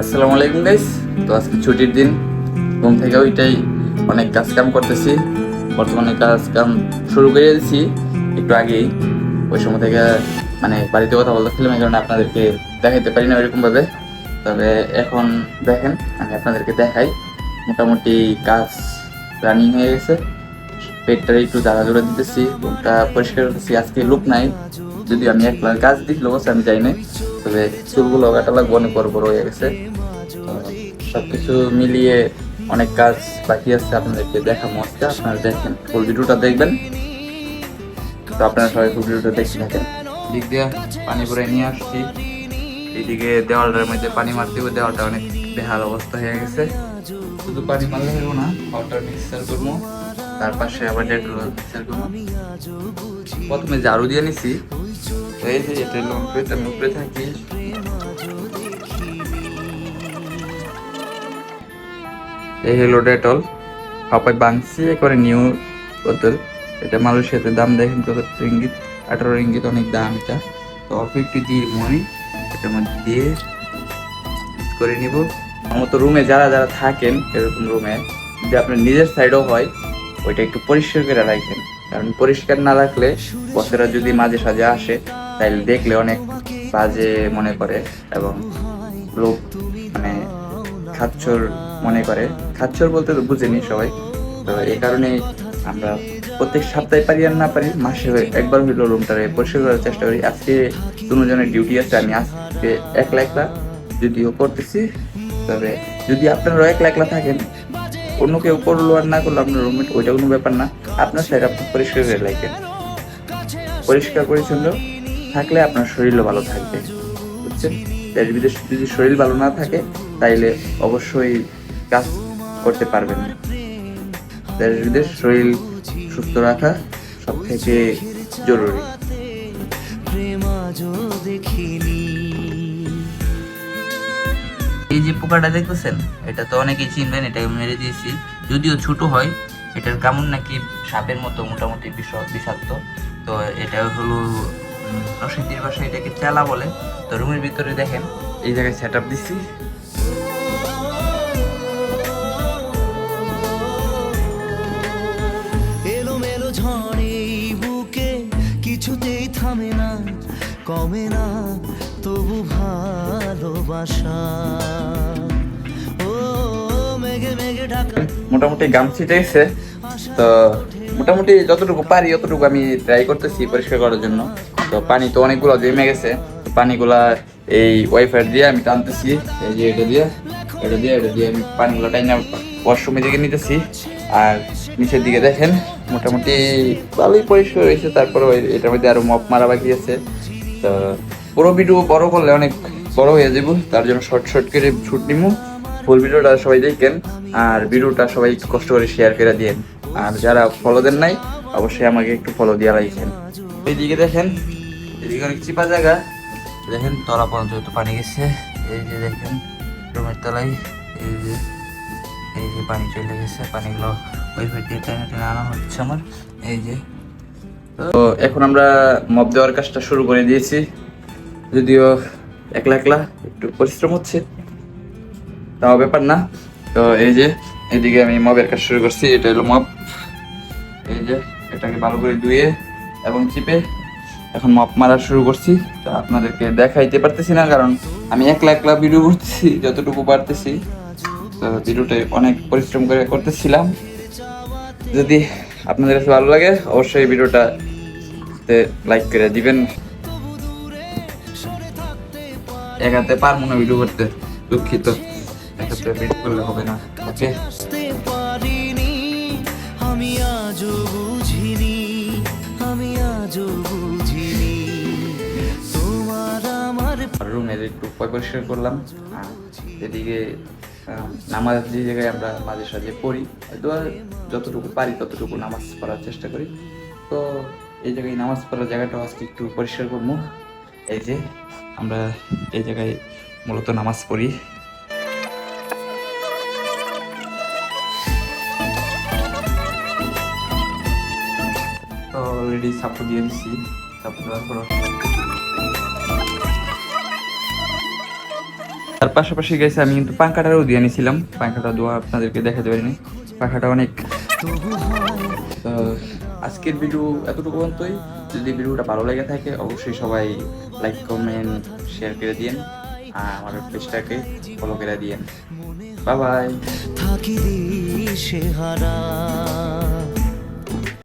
আসসালামু আলাইকুম গাইস। তো আজকে ছুটির দিন, ঘুম থেকে ওইটাই অনেক কাজ কাম করতেছি। বর্তমানে কাজ কাম শুরু করে দিয়েছি একটু আগেই। ওই সময় থেকে মানে বাড়িতে কথা বলতেছিলাম, এই কারণে আপনাদেরকে দেখাইতে পারি না ওইরকম ভাবে। তবে এখন দেখেন, আমি আপনাদেরকে দেখাই। মোটামুটি কাজ রানিং হয়ে গেছে। পেটটা একটু ঝাড়াঝোড়া দিতেছি, রুমটা পরিষ্কার করতেছি। আজকে লোক নাই, যদি আমি একলা কাজ দিছিল বসে আমি যাই না। তবে চুলগুলো কাটা লাগবে, অনেক বড় বড় হয়ে গেছে। তো সবকিছু মিলিয়ে অনেক কাজ বাকি আছে, আপনাদেরকে দেখাবো আজকে। আপনারা দেখেন, ফুল ভিডিওটা দেখবেন। তো আপনারা সবাই ফুল ভিডিওটা দেখতে থাকেন। দিক দিয়ে পানি ভরে নিয়ে আসছি, এইদিকে দেওয়ালটার মধ্যে পানি মারতে হবে। দেওয়ালটা অনেক বেহাল অবস্থা হয়ে গেছে। শুধু পানি মারলে হইব না, ওয়াটার মিক্সার করবো, তার পাশে আবার ডেটল মিক্সার করবো। প্রথমে ঝাড়ু দিয়ে নিছি। তো এই যে এটা হলো আমি উপরে থাকি। এই হলো ডেটল, হাপায় বাংছি একবারে নিউ বোতল। এটা মালয়েশিয়াতে দাম দেখেন কত, রিঙ্গিত, 18 রিঙ্গিত, অনেক দাম এটা। তো অল্প একটু দিয়ে মনে এটার মধ্যে দিয়ে করে নিব। আমার তো রুমে যারা যারা থাকেন, এরকম রুমে যদি আপনার নিজের সাইডও হয়, ওইটা একটু পরিষ্কার করে রাখেন। কারণ পরিষ্কার না রাখলে বসেরা যদি মাঝে সাঝে আসে, তাইলে দেখলে অনেক বাজে মনে করে এবং লোক মানে খাচ্ছর মনে করে। খাচ্ছর বলতে তো বুঝেনি সবাই। তো এই কারণে আমরা প্রত্যেক সপ্তাহে পারি আর না পারি, মাসে একবার হইলো রুমটারে পরিষ্কার করার চেষ্টা করি। আজকে দুজনের ডিউটি আছে, আমি আজকে একলা একলা যদিও করতেছি। তবে যদি আপনারা একলা একলা থাকেন, অন্য কেউ করলো আর না করলো, আপনার রুমমেট, ওইটা কোনো ব্যাপার না। আপনার সাইড আপনি পরিষ্কার করে রাখেন। পরিষ্কার পরিচ্ছন্ন থাকলে আপনার শরীরও ভালো থাকবে, বুঝছেন? দেশ বিদেশ যদি শরীর ভালো না থাকে, তাইলে অবশ্যই কাজ করতে পারবেন না। দেশ বিদেশ শরীর সুস্থ রাখা সব থেকে জরুরি। এই যে পোকাটা দেখতেছেন, এটা তো অনেকেই চিনবেন। এটাকে মেরে দিয়েছি, যদিও ছোট হয়। এটার কামড় নাকি সাপের মতো মোটামুটি বিষাক্ত। তো এটা হলো নরসিংদীর ভাষায় এটাকে চেলা বলে। তো রুমের ভিতরে দেখেন, এই জায়গায় সেট আপ দিচ্ছি। এলোমেলো ঝড়ে বুকে কিছুতেই থামে না, কমে না তবু ভালোবাসা। ও মেঘে মেঘে ঢাকা। মোটামুটি গামছিটা এসে, তো মোটামুটি যতটুকু পারি অতটুকু আমি ট্রাই করতেছি পরিষ্কার করার জন্য। তো পানি তো অনেকগুলো জমে গেছে, তো পানিগুলা এই ওয়াইফাই দিয়ে আমি টানতেছি। এই যে এটা দিয়ে আমি পানিগুলো টাইনা ওয়াশরুমের দিকে নিতেছি। আর নিচের দিকে দেখেন মোটামুটি ভালোই পরিষ্কার হয়েছে। তারপরে এটার মধ্যে আরো মপ মারা বাকি আছে। তো পুরো ভিডিও বড় করলে অনেক বড় হয়ে যাব, তার জন্য শর্ট শর্ট করে শুট নিমু। ফুল ভিডিওটা সবাই দেখেন, আর ভিডিওটা সবাই একটু কষ্ট করে শেয়ার করে দিয়েন। আর যারা ফলো দেন নাই, অবশ্যই আমাকে একটু ফলো দিয়ে রাখেন। এইদিকে দেখেন, এদিকে অনেক চিপা জায়গা। দেখেন তলা পর্যন্ত পানি গেছে। এই যে দেখেন রুমের তলায় এই যে পানি চলে গেছে। পানিগুলো ওই দিয়ে টেনে টেনে আনা হচ্ছে আমার। এই যে, তো এখন আমরা মপ দেওয়ার কাজটা শুরু করে দিয়েছি। যদিও একলা একলা একটু পরিশ্রম হচ্ছে, তাও ব্যাপার না। তো এই যে এদিকে আমি মপের কাজ শুরু করছি। এটা হলো মপ। এই যে এটাকে ভালো করে ধুয়ে এবং চিপে এখন মপ মারা শুরু করছি। তো আপনাদেরকে দেখাইতে পারতেছি না, কারণ আমি একলা একলা ভিডিও করতেছি যতটুকু পারতেছি। তো ভিডিওটা অনেক পরিশ্রম করে করতেছিলাম। যদি আপনাদের কাছে ভালো লাগে, অবশ্যই ভিডিওটা লাইক করে দিবেন। এক হাতে পারবো না ভিডিও করতে, দুঃখিত। এক হাতে ভিডিও করলে হবে না। ওকে, আমি আজও বুঝিনি, আমি আজও বুঝিনি তোমার আমার। রুমের একটু পরিষ্কার করলাম। এদিকে নামাজ যে জায়গায় আমরা মাঝে সাঝে পড়ি, যতটুকু পারি ততটুকু নামাজ পড়ার চেষ্টা করি। তো এই জায়গায় নামাজ পড়ার জায়গাটা আজকে একটু পরিষ্কার করবো। এই যে আমরা এই জায়গায় মূলত নামাজ পড়ি। তো অলরেডি সাপোর্ট দিয়ে দিচ্ছি। সাপোর্ট দেওয়ার পর তার পাশাপাশি গেছে আমি কিন্তু পাঙ্খাটারও দিয়ে নিয়েছিলাম, পাঙ্খাটা দেওয়া আপনাদেরকে দেখাতে পারিনি, পাখাটা অনেক। তো আজকের ভিডিও এতটুকু পর্যন্তই। যদি ভিডিওটা ভালো লেগে থাকে অবশ্যই সবাই লাইক কমেন্ট শেয়ার করে দিন, আর আমার পেজটাকে ফলো করে দিন। Bye bye. থাকি দিশে হারা।